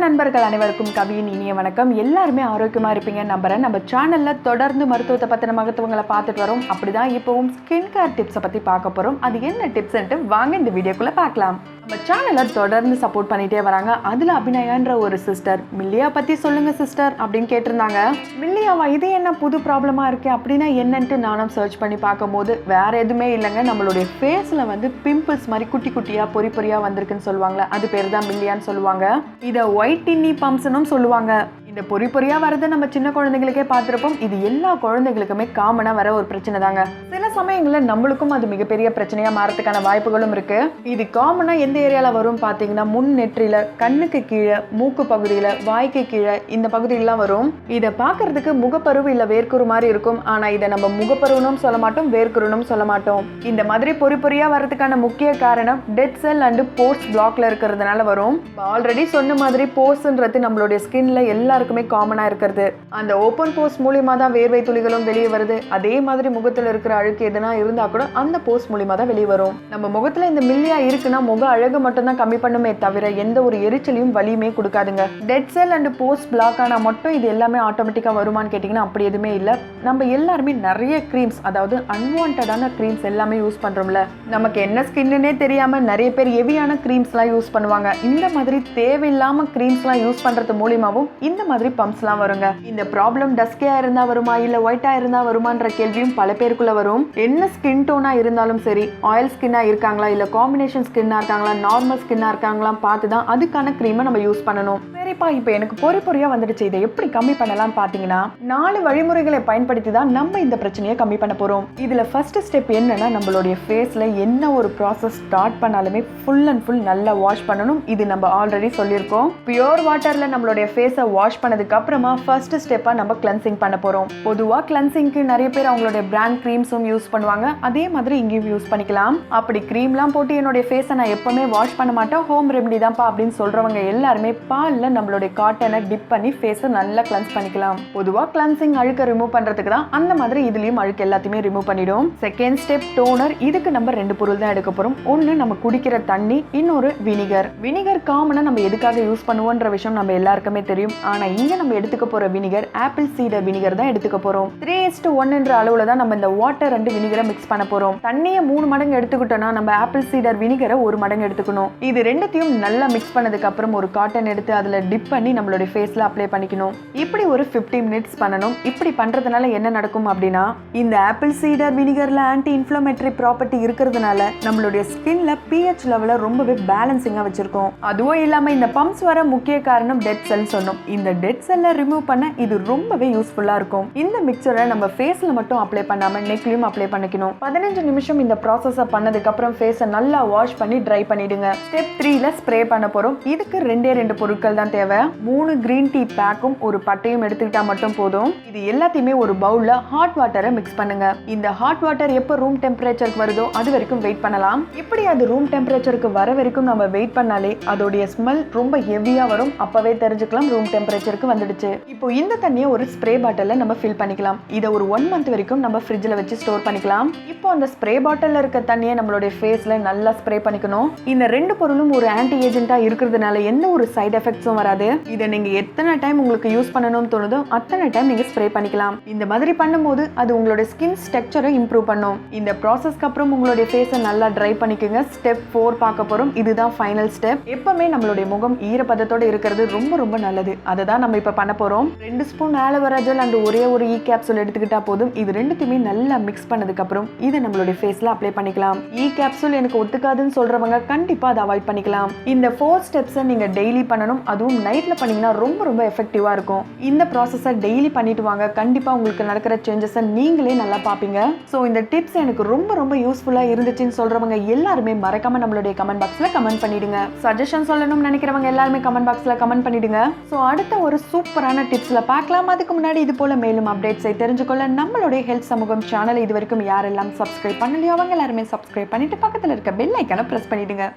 நண்பர்கள் அனைவருக்கும் கவியின் இனிய வணக்கம். எல்லாருமே ஆரோக்கியமா இருப்பீங்க நம்புறேன். நம்ம சேனல்ல தொடர்ந்து மருத்துவத்தை பத்தின மகத்துவங்களை பார்த்துட்டு வரோம். அப்படிதான் இப்பவும் ஸ்கின் கேர் டிப்ஸை பத்தி பார்க்க போறோம். அது என்ன டிப்ஸ்ன்ட்டு வாங்க இந்த வீடியோக்குள்ள பார்க்கலாம். நம்ம சேனலை தொடர்ந்து சப்போர்ட் பண்ணிட்டே வராங்க. அதுல அபிநயான்ற ஒரு சிஸ்டர் மில்லியா பத்தி சொல்லுங்க சிஸ்டர் அப்படின்னு கேட்டிருந்தாங்க. மில்லியாவா, இது என்ன புது ப்ராப்ளமா இருக்கு அப்படின்னா என்னன்ட்டு நானும் சர்ச் பண்ணி பார்க்கும்போது வேற எதுவுமே இல்லைங்க. நம்மளுடைய ஃபேஸ்ல பிம்பிள்ஸ் மாதிரி குட்டி குட்டியா பொறி பொறியா வந்திருக்குன்னு சொல்லுவாங்களே, அது பேர் தான் மில்லியான்னு சொல்லுவாங்க. இதை ஒயிட் டின்னி பம்ப்ஸ்னும் சொல்லுவாங்க. இந்த பொறி பொறியா வரதை நம்ம சின்ன குழந்தைகளுக்கே பார்த்துருப்போம். இது எல்லா குழந்தைகளுக்குமே காமனா வர ஒரு பிரச்சனை தாங்க. சில சமயங்களில் நம்மளுக்கும் அது மிகப்பெரிய பிரச்சனையா மாறதுக்கான வாய்ப்புகளும் இருக்கு. இது காமனா எந்த ஏரியால வரும் பாத்தீங்கன்னா, முன் நெற்றியில, கண்ணுக்கு கீழே, மூக்கு பகுதியில, வாய்க்கு கீழே, இந்த பகுதியெல்லாம் வரும். இதை பார்க்கறதுக்கு முகப்பருவு இல்ல வேர்க்குரு மாதிரி இருக்கும். ஆனா இதை நம்ம முகப்பருவனும் சொல்ல மாட்டோம், வேர்க்குருனும் சொல்ல மாட்டோம். இந்த மாதிரி பொறி பொறியா வரதுக்கான முக்கிய காரணம் டெட் செல் அண்ட் போர்ஸ் பிளாக்ல இருக்கிறதுனால வரும். ஆல்ரெடி சொன்ன மாதிரி போர்ஸ்ன்றது நம்மளுடைய ஸ்கின்ல எல்லாருக்குமே காமனா இருக்கிறது. அந்த ஓபன் போர்ஸ் மூலியமா தான் வேர்வை துளிகளும் வெளியே வருது. அதே மாதிரி முகத்துல இருக்கிற அழுக்கு எதுனா இருந்தா கூட அந்த போர்ஸ் மூலியமா தான் வெளியே வரும். நம்ம முகத்துல இந்த மில்லியா இருக்குன்னா முக அழகு மட்டும் தான் கம்மி பண்ணுமே தவிர எந்த ஒரு எரிச்சலையும் வலியுமே கொடுக்காதுங்க. Dead cell and pores block ஆனா மட்டும் இது எல்லாமே ஆட்டோமேட்டிக்கா வருமானு கேட்டீங்கன்னா அப்படி எதுவுமே இல்ல. நம்ம எல்லாருமே நிறைய கிரீம்ஸ், அதாவது அன்வான்டான கிரீம்ஸ் எல்லாமே யூஸ் பண்றோம்ல. நமக்கு என்ன ஸ்கின்னே தெரியாம நிறைய பேர் ஹெவியான கிரீம்ஸ் எல்லாம் யூஸ் பண்ணுவாங்க. இந்த மாதிரி தேவையில்லாம கிரீம்ஸ் எல்லாம் யூஸ் பண்றது மூலியமாவும் இந்த மாதிரி பம்ப்ஸ்லாம் வருங்க. இந்த ப்ராப்ளம் டஸ்கியா இருந்தா வருமா இல்ல ஒயிட்டா இருந்தா வருமான்ற கேள்வியும் பல பேருக்குள்ள வரும். என்ன ஸ்கின் டோனா இருந்தாலும் சரி, ஆயில் ஸ்கின்னா இருக்காங்களா இல்ல காம்பினேஷன் ஸ்கின்னா இருக்காங்களா நார்மல் ஸ்கின்னா இருக்காங்களா பார்த்துதான் அதுக்கான கிரீமை நம்ம யூஸ் பண்ணணும். சரிப்பா, இப்போ எனக்கு பொறி பொறியா வந்துடுச்சு, இதை எப்படி கம்மி பண்ணலாம் பாத்தீங்கன்னா 4 வழிமுறைகளை பயன்படுத்தி தான் நம்ம இந்த பிரச்சனையை கம்மி பண்ண போறோம். இதுல ஃபர்ஸ்ட் ஸ்டெப் என்னன்னா, நம்மளுடைய ஃபேஸ்ல என்ன ஒரு ப்ராசஸ் ஸ்டார்ட் பண்ணாலுமே ஃபுல் அண்ட் ஃபுல் நல்லா வாஷ் பண்ணணும். இது நம்ம ஆல்ரெடி சொல்லியிருக்கோம். பியூர் வாட்டர்ல நம்மளுடைய ஃபேஸை வாஷ் பண்ணதுக்கு அப்புறமா ஃபர்ஸ்ட் ஸ்டெப்பா நம்ம கிளென்சிங் பண்ண போறோம். பொதுவா கிளென்சிங்க்கு நிறைய பேர் அவங்களுடைய பிராண்ட் கிரீம்ஸும் யூஸ் பண்ணுவாங்க. அதே மாதிரி இங்கேயும் யூஸ் பண்ணிக்கலாம். அப்படி கிரீம்லாம் போட்டு என்னுடைய ஃபேஸை நான் எப்பவுமே வாஷ் பண்ண மாட்டேன், ஹோம் ரெமெடி தான்ப்பா அப்படின்னு சொல்றவங்க எல்லாருமே பால்ல நம்மளுடைய காட்டனை டிப் பண்ணி ஃபேஸை நல்லா கிளென்ஸ் பண்ணிக்கலாம். பொதுவா கிளென்சிங் அழுக்க ரிமூவ் பண்றதுக்கு தான். அந்த மாதிரி இதுலயும் அழுக்கு எல்லாத்தையுமே ரிமூவ் பண்ணிடும். Second step toner. இதுக்கு நம்ம 2 பொருள் தான் எடுக்க போறோம். ஒன்னு நம்ம குடிக்கிற தண்ணி, இன்னொரு வினிகர். வினிகர் காமனா நம்ம எதுக்காக யூஸ் பண்ணுவோம்ன்ற விஷயம் நம்ம எல்லாருக்குமே தெரியும். ஆனா இங்க நம்ம எடுத்துக்க போற வினிகர் ஆப்பிள் சீடர் வினிகர் தான் எடுத்துக்க போறோம். 3:1 என்ற அளவுல தான் நம்ம இந்த வாட்டர் அண்ட் வினிகரை மிக்ஸ் பண்ண போறோம். தண்ணியை 3 மடங்கு எடுத்துக்கிட்டோம்னா நம்ம ஆப்பிள் சீடர் வினிகரை 1 மடங்கு எடுத்துக்கணும். இது ரெண்டுத்தையும் நல்லா மிக்ஸ் பண்ணதுக்கு அப்புறம் ஒரு காட்டன் எடுத்து அதுல டிப் பண்ணி நம்மளுடைய ஃபேஸ்ல அப்ளை பண்ணிக்கணும். இப்படி ஒரு 15 மினிட்ஸ் பண்ணணும். இப்படி பண்றதுனால என்ன நடக்கும் அப்படின்னா, இந்த ஆப்பிள் சீடர் வினிகர்ல ஆன்டி இன்ஃப்ளமேட்டரி ப்ராப்பர்ட்டி இருக்கிறதுனால நம்மளுடைய ஸ்கின்ல pH லெவல ரொம்பவே பேலன்சிங்கா வச்சிருக்கோம். அதுவும் இல்லாம இந்த பம்ப்ஸ் வர முக்கிய காரணம் டெட் செல் சொன்னோம். இந்த டெட் செல்லை ரிமூவ் பண்ண இது ரொம்பவே யூஸ்ஃபுல்லா இருக்கும். இந்த மிக்சரை நம்ம ஃபேஸ்ல மட்டும் அப்ளை பண்ணாம நெக்லயும் அப்ளை பண்ணிக்கணும். 15 நிமிஷம் இந்த ப்ராசஸை பண்ணதுக்கு அப்புறம் ஃபேஸை நல்லா வாஷ் பண்ணி ட்ரை பண்ணிடுங்க. ஸ்டெப் 3ல ஸ்ப்ரே பண்ண போறோம். இதுக்கு 2 பொருட்கள் தான் தேவை. 3 கிரீன் டீ பேக்கும் ஒரு பட்டையும் எடுத்துக்கிட்டா மட்டும் போதும். இது எல்லாத்தையுமே ஒரு பவுல்ல ஹாட் வாட்டரை மிக்ஸ் பண்ணுங்க. இந்த ஹாட் வாட்டர் எப்ப ரூம் டெம்பரேச்சருக்கு வருதோ அது வரைக்கும் வெயிட் பண்ணலாம். இப்படி அது ரூம் டெம்பரேச்சருக்கு வர வரைக்கும் நம்ம வெயிட் பண்ணாலே அதோடைய ஸ்மெல் ரொம்ப ஹெவியா வரும். அப்பவே தெரிஞ்சுக்கலாம் ரூம் டெம்பரேச்சருக்கு வந்துடுச்சு. இப்போ இந்த தண்ணியை ஒரு ஸ்ப்ரே பாட்டில்ல நம்ம ஃபில் பண்ணிக்கலாம். இதை ஒரு 1 மந்த் வரைக்கும் நம்ம ஃப்ரிட்ஜ்ல வச்சு ஸ்டோர் பண்ணிக்கலாம். இப்போ அந்த ஸ்ப்ரே பாட்டில்ல இருக்க தண்ணியை நம்மளுடைய ஃபேஸ்ல நல்லா ஸ்ப்ரே பண்ணிக்கணும். இந்த 2 பொருளும் ஒரு ஆன்டி ஏஜென்ட்டா இருக்கிறதுனால எந்த ஒரு சைடு எஃபெக்ட்ஸும் வராது. இதை நீங்க எத்தனை டைம் உங்களுக்கு யூஸ் பண்ணணும்னு தோணுதோ அத்தனை டைம் நீங்க ஸ்ப்ரே பண்ணிக்கலாம். இந்த மாதிரி பண்ணும்போது அது உங்களுடைய ஸ்கின் ஸ்ட்ரக்சரை இம்ப்ரூவ் பண்ணும். இந்த ப்ராசஸ்க்கு அப்புறம் உங்களுடைய ஃபேஸை நல்லா ட்ரை பண்ணிக்கோங்க. ஸ்டெப் 4 பார்க்க போறோம். இதுதான் ஃபைனல் ஸ்டெப். எப்பவுமே நம்மளுடைய முகம் ஈரப்பதத்தோட இருக்கிறது ரொம்ப ரொம்ப நல்லது. அதை தான் நம்ம இப்ப பண்ண போறோம். 2 ஸ்பூன் ஆலோவேரா ஜெல் அண்ட் ஒரே ஒரு ஈ கேப்சூல் எடுத்துக்கிட்டா போதும். இது ரெண்டுத்தையுமே நல்லா மிக்ஸ் பண்ணதுக்கு அப்புறம் இதை நம்மளுடைய ஃபேஸ்ல அப்ளை பண்ணிக்கலாம். ஈ கேப்சூல் எனக்கு ஒத்துக்காதுன்னு சொல்றவங்க கண்டிப்பா அதை அவாய்ட் பண்ணிக்கலாம். இந்த 4 ஸ்டெப்ஸை நீங்க டெய்லி பண்ணணும். அதுவும் நைட்ல பண்ணீங்கன்னா ரொம்ப ரொம்ப எஃபெக்டிவா இருக்கும். இந்த ப்ராசஸை டெய்லி பண்ணிட்டு வாங்க. கண்டிப்பா உங்களுக்கு நடக்கிற சேஞ்சஸை நீங்களே நல்லா பாப்பீங்க. சோ இந்த டிப்ஸ் எனக்கு ரொம்ப ரொம்ப யூஸ்ஃபுல்லா இருந்துச்சுன்னு சொல்றவங்க எல்லாருமே மறக்காம நம்மளுடைய கமெண்ட் பாக்ஸ்ல கமெண்ட் பண்ணிடுங்க. சஜஷன் சொல்லணும்னு நினைக்கிறவங்க எல்லாருமே கமெண்ட் பாக்ஸ்ல கமெண்ட் பண்ணிடுங்க. சோ அடுத்த ஒரு சூப்பரான டிப்ஸ்ல பார்க்கலாம். அதுக்கு முன்னாடி இது போல மேலும் அப்டேட்ஸை தெரிஞ்சுக்கொள்ள நம்மளுடைய ஹெல்த் சமூகம் சேனலை இது வரைக்கும் யாரெல்லாம் சப்ஸ்கிரைப் பண்ணலையோ அவங்க எல்லாருமே சப்ஸ்கிரைப் பண்ணிட்டு பக்கத்துல இருக்க பெல் ஐக்கானை பிரஸ் பண்ணிடுங்க.